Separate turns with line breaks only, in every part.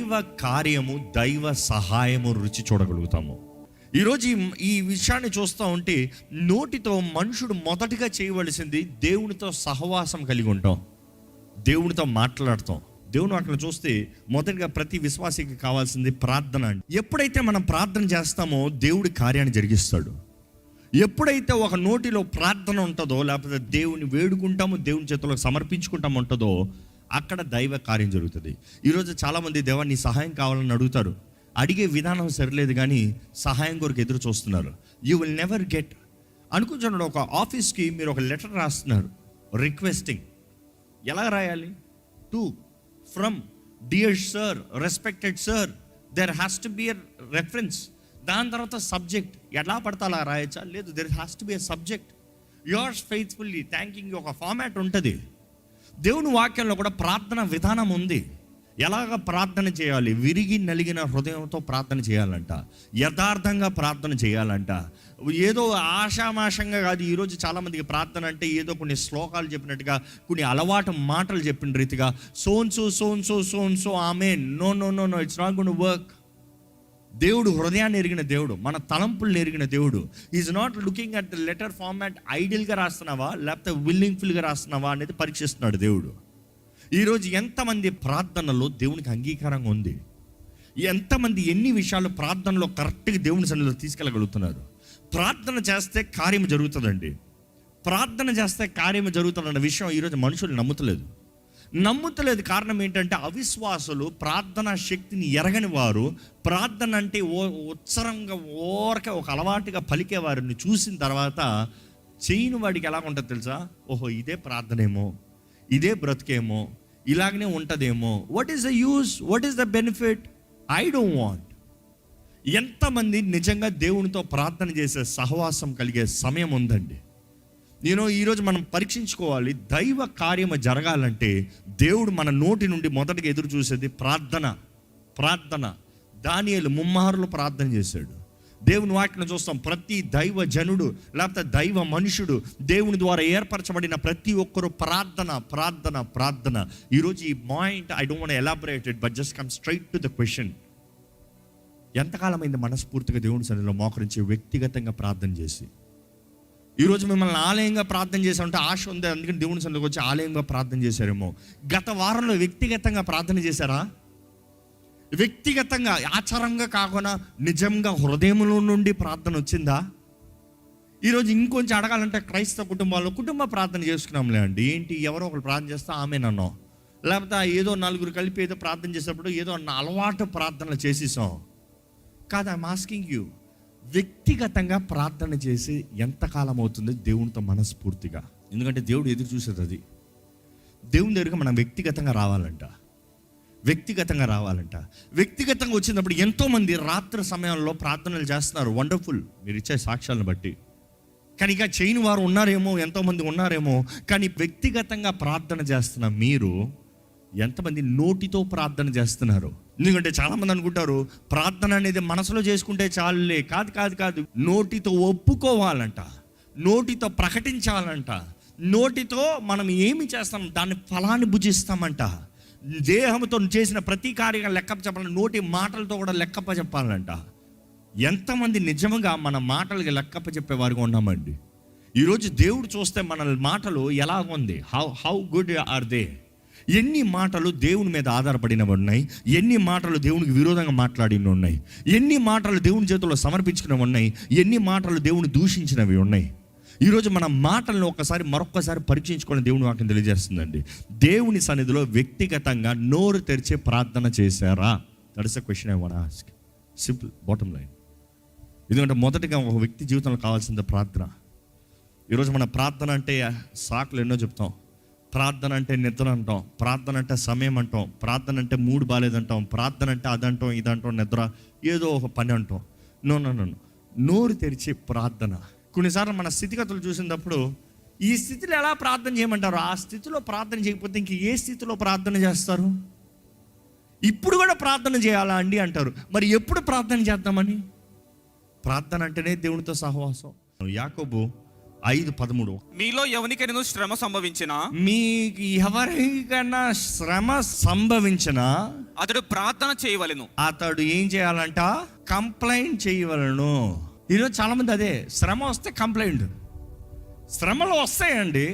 దైవ కార్యము, దైవ సహాయము రుచి చూడగలుగుతాము. ఈరోజు ఈ విషయాన్ని చూస్తూ ఉంటే నోటితో మనుషుడు మొదటిగా చేయవలసింది దేవునితో సహవాసం కలిగి ఉంటాం, దేవునితో మాట్లాడతాం. దేవుని అక్కడ చూస్తే మొదటిగా ప్రతి విశ్వాసికి కావాల్సింది ప్రార్థన. ఎప్పుడైతే మనం ప్రార్థన చేస్తామో దేవుడి కార్యాన్ని జరిగిస్తాడు. ఎప్పుడైతే ఒక నోటిలో ప్రార్థన ఉంటుందో, లేకపోతే దేవుని వేడుకుంటామో, దేవుని చేతిలో సమర్పించుకుంటామో ఉంటుందో, అక్కడ దైవ కార్యం జరుగుతుంది. ఈరోజు చాలామంది దేవా నీ సహాయం కావాలని అడుగుతారు. అడిగే విధానం సరిలేదు, కానీ సహాయం కొరకు ఎదురు చూస్తున్నారు. You will never get. అనుకుంటున్నాడు, ఒక ఆఫీస్కి మీరు ఒక లెటర్ రాస్తున్నారు రిక్వెస్టింగ్. ఎలా రాయాలి? To, from, dear sir, respected sir, there has to be a reference. దాని తర్వాత సబ్జెక్ట్. ఎలా పడతా అలా రాయచ్చా? లేదు, there has to be a subject. Yours faithfully, thanking. ఒక ఫార్మాట్ ఉంటుంది. దేవుని వాక్యంలో కూడా ప్రార్థన విధానం ఉంది. ఎలాగ ప్రార్థన చేయాలి? విరిగి నలిగిన హృదయంతో ప్రార్థన చేయాలంట, యథార్థంగా ప్రార్థన చేయాలంట. ఏదో ఆషామాషంగా కాదు. ఈరోజు చాలామందికి ప్రార్థన అంటే ఏదో కొన్ని శ్లోకాలు చెప్పినట్టుగా, కొన్ని అలవాటు మాటలు చెప్పిన రీతిగా, సోన్సో సోన్సో సోన్సో amen. No no no no, it's not going to work. దేవుడు హృదయాన్ని ఎరిగిన దేవుడు, మన తలంపుల్ని ఎరిగిన దేవుడు. Is not looking at the letter format. ఐడియల్గా రాస్తున్నావా లేకపోతే విల్లింగ్ఫుల్గా రాస్తున్నావా అనేది పరీక్షిస్తున్నాడు దేవుడు. ఈరోజు ఎంతమంది ప్రార్థనలో దేవునికి అంగీకారంగా ఉంది? ఎంతమంది ఎన్ని విషయాలు ప్రార్థనలో కరెక్ట్గా దేవుని సన్నిధిలో తీసుకెళ్ళగలుగుతున్నారు? ప్రార్థన చేస్తే కార్యం జరుగుతుందండి. ప్రార్థన చేస్తే కార్యం జరుగుతుందన్న విషయం ఈరోజు మనుషులు నమ్ముతలేదు. కారణం ఏంటంటే అవిశ్వాసులు, ప్రార్థనా శక్తిని ఎరగని వారు, ప్రార్థన అంటే ఉత్సరంగా ఓరక ఒక అలవాటుగా పలికే వారిని చూసిన తర్వాత చేయని వాడికి ఎలా ఉంటుంది తెలుసా? ఓహో, ఇదే ప్రార్థనేమో, ఇదే బ్రతికేమో, ఇలాగనే ఉంటుందేమో. What is the use? What is the benefit? I don't want. ఎంతమంది నిజంగా దేవునితో ప్రార్థన చేసే సహవాసం కలిగే సమయం ఉందండి? ఈరోజు మనం పరీక్షించుకోవాలి. దైవ కార్యము జరగాలంటే దేవుడు మన నోటి నుండి మొదటిగా ఎదురు చూసేది ప్రార్థన. దానియేలు ముమ్మారులు ప్రార్థన చేశాడు. దేవుని వాక్యం చూస్తాం. ప్రతి దైవ జనుడు లేకపోతే దైవ మనుషుడు, దేవుని ద్వారా ఏర్పరచబడిన ప్రతి ఒక్కరు ప్రార్థన. ఈరోజు ఈ point I don't want elaborate it, but just come straight to the question. ఎంతకాలమైంది మనస్ఫూర్తిగా దేవుని సన్నిధిలో మోకరించి వ్యక్తిగతంగా ప్రార్థన చేసి? ఈరోజు మిమ్మల్ని ఆలయంగా ప్రార్థన చేశామంటే ఆశ ఉంది, అందుకని దేవుని సన్నిధికి వచ్చి ఆలయంగా ప్రార్థన చేశారేమో. గత వారంలో వ్యక్తిగతంగా ప్రార్థన చేశారా? వ్యక్తిగతంగా ఆచారంగా కాకుండా నిజంగా హృదయంలో నుండి ప్రార్థన వచ్చిందా? ఈరోజు ఇంకొంచెం అడగాలంటే క్రైస్తవ కుటుంబాల్లో కుటుంబ ప్రార్థన చేసుకున్నాంలే అండి. ఏంటి, ఎవరో ఒకరు ప్రార్థన చేస్తా ఆమె నన్నో, లేకపోతే ఏదో నలుగురు కలిపి ఏదో ప్రార్థన చేసేటప్పుడు ఏదో అలవాటు ప్రార్థనలు చేసేసాం కాదు. ఐఎమ్ ఆస్కింగ్ యూ, వ్యక్తిగతంగా ప్రార్థన చేసి ఎంతకాలం అవుతుంది దేవునితో మనస్ఫూర్తిగా? ఎందుకంటే దేవుడు ఎదురు చూసేది అది. దేవుని దగ్గరికి మనం వ్యక్తిగతంగా రావాలంట. వ్యక్తిగతంగా వచ్చినప్పుడు ఎంతోమంది రాత్రి సమయంలో ప్రార్థనలు చేస్తున్నారు. వండర్ఫుల్, మీరు ఇచ్చే సాక్ష్యాలను బట్టి. కానీ ఇక చేయని వారు ఉన్నారేమో, ఎంతోమంది ఉన్నారేమో. కానీ వ్యక్తిగతంగా ప్రార్థన చేస్తున్న మీరు ఎంతమంది నోటితో ప్రార్థన చేస్తున్నారు? ఎందుకంటే చాలామంది అనుకుంటారు ప్రార్థన అనేది మనసులో చేసుకుంటే చాలులే. కాదు. నోటితో ఒప్పుకోవాలంట, నోటితో ప్రకటించాలంట, నోటితో మనం ఏమి చేస్తాం దాన్ని ఫలాన్ని భుజిస్తామంట. దేహంతో చేసిన ప్రతి కార్యం లెక్క చెప్పాలంటే నోటి మాటలతో కూడా లెక్కప్ప చెప్పాలంట. ఎంతమంది నిజంగా మన మాటలకి లెక్కప్ప చెప్పేవారుగా ఉన్నామండి? ఈరోజు దేవుడు చూస్తే మన మాటలు ఎలాగుంది? How good or they? ఎన్ని మాటలు దేవుని మీద ఆధారపడినవి ఉన్నాయి, ఎన్ని మాటలు దేవునికి విరోధంగా మాట్లాడినవి ఉన్నాయి, ఎన్ని మాటలు దేవుని చేతుల్లో సమర్పించుకున్నవి ఉన్నాయి, ఎన్ని మాటలు దేవుని దూషించినవి ఉన్నాయి. ఈరోజు మన మాటలను మరొకసారి పరీక్షించుకొని దేవుని వాక్యం తెలియజేస్తుందండి. దేవుని సన్నిధిలో వ్యక్తిగతంగా నోరు తెరిచే ప్రార్థన చేశారా? That is the question I want to ask. Simple, bottom line. ఎందుకంటే మొదటిగా ఒక వ్యక్తి జీవితంలో కావాల్సింది ప్రార్థన. ఈరోజు మన ప్రార్థన అంటే సాకులు ఎన్నో చెప్తాం. ప్రార్థన అంటే నిద్ర అంటాం, ప్రార్థన అంటే సమయం అంటాం, ప్రార్థన అంటే మూడు బాలేదంటాం, ప్రార్థన అంటే అదంటాం, ఇదంటాం, నిద్ర, ఏదో ఒక పని అంటాం. నో, నోరు తెరిచే ప్రార్థన. కొన్నిసార్లు మన స్థితిగతులు చూసినప్పుడు ఈ స్థితిలో ఎలా ప్రార్థన చేయమంటారు? ఆ స్థితిలో ప్రార్థన చేయకపోతే ఇంక ఏ స్థితిలో ప్రార్థన చేస్తారు? ఇప్పుడు కూడా ప్రార్థన చేయాలా అండి అంటారు. మరి ఎప్పుడు ప్రార్థన చేద్దామని? ప్రార్థన అంటేనే దేవునితో సహవాసం. యాకోబు 5:13.
మీలో ఎవరికైనా శ్రమ సంభవించినా,
మీకు ఎవరికైనా శ్రమ సంభవించినా
అతడు ప్రార్థన చేయవలెను.
అతడు ఏం చేయాలంట? కంప్లైంట్ చేయవలను. ఈరోజు చాలా మంది అదే, శ్రమ వస్తే కంప్లైంట్. శ్రమలు వస్తాయండి,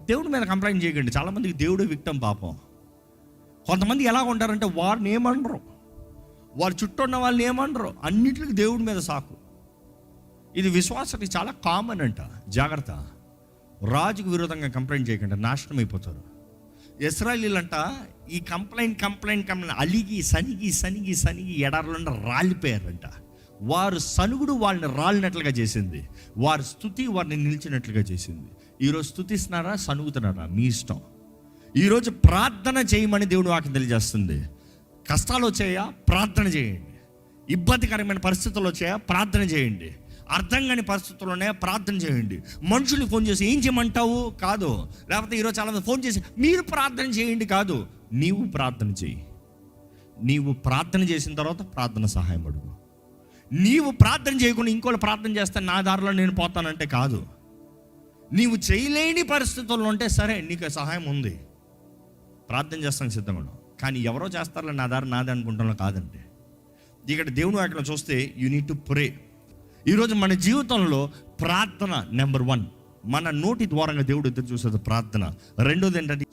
దేవుడి మీద కంప్లైంట్ చేయకండి. చాలా మందికి దేవుడే విక్టం పాపం. కొంతమంది ఎలా ఉంటారంటే వారిని ఏమనరు, వారి చుట్టూ ఉన్న వాళ్ళని ఏమనరు, అన్నిటికీ దేవుడి మీద సాకు. ఇది విశ్వాసానికి చాలా కామన్ అంట. జాగ్రత్త, రాజుకు విరోధంగా కంప్లైంట్ చేయకండి, నాశనం అయిపోతారు. ఇశ్రాయేలీలంట ఈ కంప్లైంట్ అలిగి సనిగి ఎడారులంట రాలిపోయారంట. వారు సనుగుడు వాళ్ళని రాలినట్లుగా చేసింది, వారి స్తుతి వారిని నిలిచినట్లుగా చేసింది. ఈరోజు స్తుతిస్తున్నారా, సనుగుతున్నారా, మీ ఇష్టం. ఈరోజు ప్రార్థన చేయమని దేవుడు వాక్యం తెలియజేస్తుంది. కష్టాలు వచ్చాయా, ప్రార్థన చేయండి. ఇబ్బందికరమైన పరిస్థితులు వచ్చాయా, ప్రార్థన చేయండి. అర్థం కాని పరిస్థితుల్లోనే ప్రార్థన చేయండి. మనుషులు ఫోన్ చేసి ఏం చేయమంటావు కాదు, లేకపోతే ఈరోజు చాలా ఫోన్ చేసి మీరు ప్రార్థన చేయండి కాదు. నీవు ప్రార్థన చేయి. నీవు ప్రార్థన చేసిన తర్వాత ప్రార్థన సహాయం అడుగు. నీవు ప్రార్థన చేయకుండా ఇంకోళ్ళు ప్రార్థన చేస్తే నా దారిలో నేను పోతానంటే కాదు. నీవు చేయలేని పరిస్థితుల్లో ఉంటే సరే, నీకు సహాయం ఉంది, ప్రార్థన చేస్తాను సిద్ధంగా ఉన్నావు. కానీ ఎవరో చేస్తారో నా దారి నాదే అనుకుంటున్నా కాదండి. ఇక్కడ దేవుని వాక్యం చూస్తే యూ నీడ్ టు ప్రే. ఈరోజు మన జీవితంలో ప్రార్థన నెంబర్ 1. మన నోటి ద్వారంగా దేవుడు ఎదురు చూసేది ప్రార్థన. రెండోది ఏంటంటే